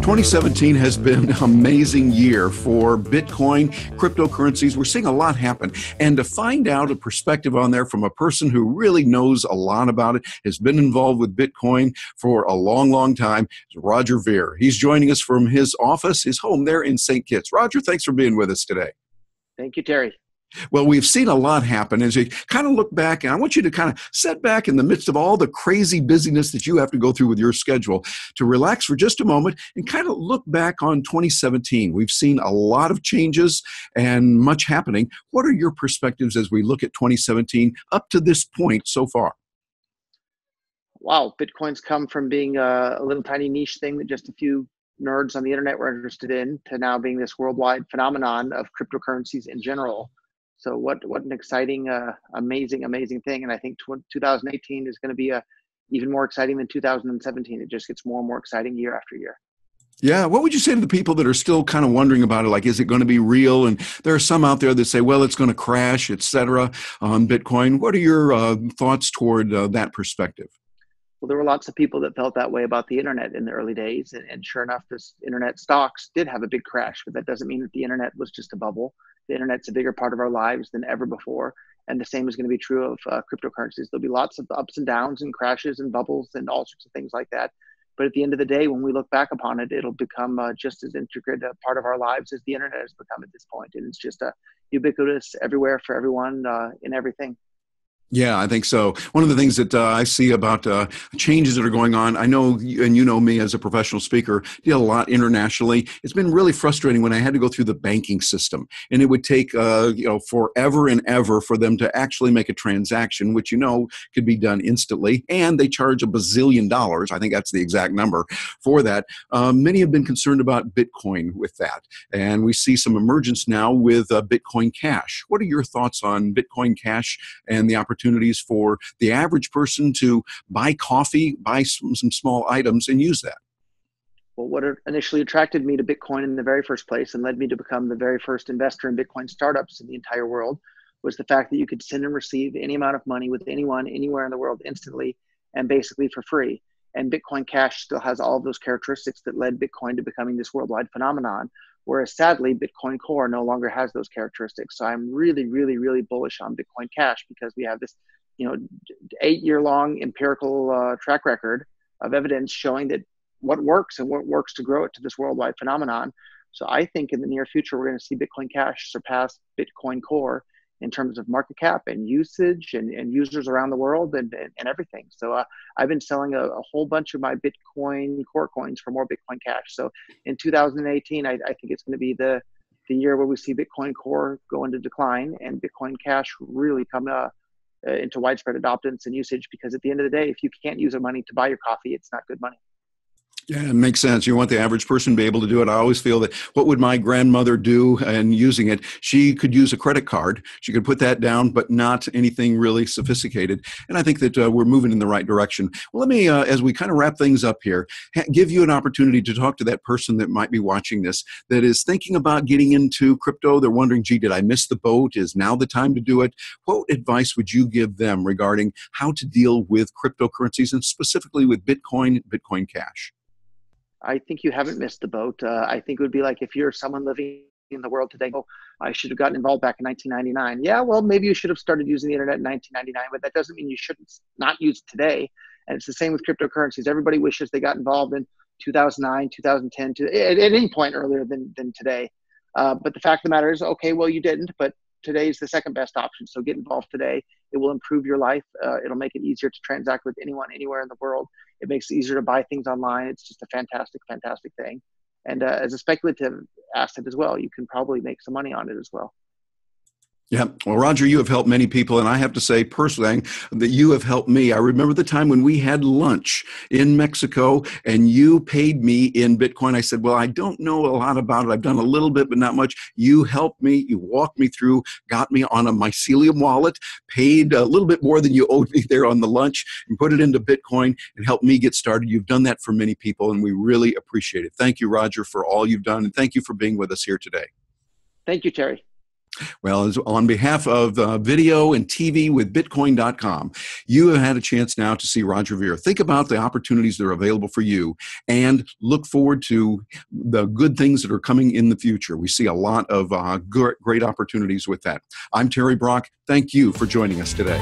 2017 has been an amazing year for Bitcoin, cryptocurrencies. We're seeing a lot happen. And to find out a perspective on there from a person who really knows a lot about it, has been involved with Bitcoin for a long, long time, is Roger Ver. He's joining us from his office, his home there in St. Kitts. Roger, thanks for being with us today. Thank you, Terry. Well, we've seen a lot happen as you kind of look back, and I want you to kind of set back in the midst of all the crazy busyness that you have to go through with your schedule to relax for just a moment and kind of look back on 2017. We've seen a lot of changes and much happening. What are your perspectives as we look at 2017 up to this point so far? Wow, Bitcoin's come from being a little tiny niche thing that just a few nerds on the internet were interested in to now being this worldwide phenomenon of cryptocurrencies in general. So what an exciting, amazing thing. And I think 2018 is going to be even more exciting than 2017. It just gets more and more exciting year after year. Yeah. What would you say to the people that are still kind of wondering about it? Like, is it going to be real? And there are some out there that say, well, it's going to crash, et cetera, on Bitcoin. What are your thoughts toward that perspective? Well, there were lots of people that felt that way about the internet in the early days. And sure enough, this internet stocks did have a big crash, but that doesn't mean that the internet was just a bubble. The internet's a bigger part of our lives than ever before. And the same is going to be true of cryptocurrencies. There'll be lots of ups and downs and crashes and bubbles and all sorts of things like that. But at the end of the day, when we look back upon it, it'll become just as intricate a part of our lives as the internet has become at this point. And it's just ubiquitous everywhere for everyone in everything. Yeah, I think so. One of the things that I see about changes that are going on, I know, and you know me as a professional speaker, deal a lot internationally. It's been really frustrating when I had to go through the banking system, and it would take forever and ever for them to actually make a transaction, which could be done instantly, and they charge $1 bazillion. I think that's the exact number for that. Many have been concerned about Bitcoin with that, and we see some emergence now with Bitcoin Cash. What are your thoughts on Bitcoin Cash and the opportunities for the average person to buy coffee, buy some small items, and use that? Well, what initially attracted me to Bitcoin in the very first place and led me to become the very first investor in Bitcoin startups in the entire world was the fact that you could send and receive any amount of money with anyone, anywhere in the world instantly and basically for free. And Bitcoin Cash still has all of those characteristics that led Bitcoin to becoming this worldwide phenomenon. Whereas sadly, Bitcoin Core no longer has those characteristics. So I'm really, really, really bullish on Bitcoin Cash because we have this, 8-year-long empirical track record of evidence showing that what works and what works to grow it to this worldwide phenomenon. So I think in the near future, we're going to see Bitcoin Cash surpass Bitcoin Core in terms of market cap and usage and users around the world and everything. So I've been selling a whole bunch of my Bitcoin Core coins for more Bitcoin Cash. So in 2018, I think it's going to be the year where we see Bitcoin Core go into decline and Bitcoin Cash really come into widespread adoptance and usage, because at the end of the day, if you can't use the money to buy your coffee, it's not good money. Yeah, it makes sense. You want the average person to be able to do it. I always feel that what would my grandmother do in using it? She could use a credit card. She could put that down, but not anything really sophisticated. And I think that we're moving in the right direction. Well, let me, as we kind of wrap things up here, give you an opportunity to talk to that person that might be watching this, that is thinking about getting into crypto. They're wondering, gee, did I miss the boat? Is now the time to do it? What advice would you give them regarding how to deal with cryptocurrencies and specifically with Bitcoin, Bitcoin Cash? I think you haven't missed the boat. I think it would be like if you're someone living in the world today, oh, I should have gotten involved back in 1999. Yeah, well, maybe you should have started using the internet in 1999, but that doesn't mean you shouldn't not use it today. And it's the same with cryptocurrencies. Everybody wishes they got involved in 2009, 2010, at any point earlier than today. But the fact of the matter is, okay, well, you didn't, but today's the second best option. So get involved today. It will improve your life. It'll make it easier to transact with anyone, anywhere in the world. It makes it easier to buy things online. It's just a fantastic, fantastic thing. And as a speculative asset as well, you can probably make some money on it as well. Yeah. Well, Roger, you have helped many people. And I have to say personally that you have helped me. I remember the time when we had lunch in Mexico and you paid me in Bitcoin. I said, well, I don't know a lot about it. I've done a little bit, but not much. You helped me. You walked me through, got me on a mycelium wallet, paid a little bit more than you owed me there on the lunch, and put it into Bitcoin and helped me get started. You've done that for many people, and we really appreciate it. Thank you, Roger, for all you've done. And thank you for being with us here today. Thank you, Terry. Well, on behalf of video and TV with Bitcoin.com, you have had a chance now to see Roger Ver. Think about the opportunities that are available for you and look forward to the good things that are coming in the future. We see a lot of great opportunities with that. I'm Terry Brock. Thank you for joining us today.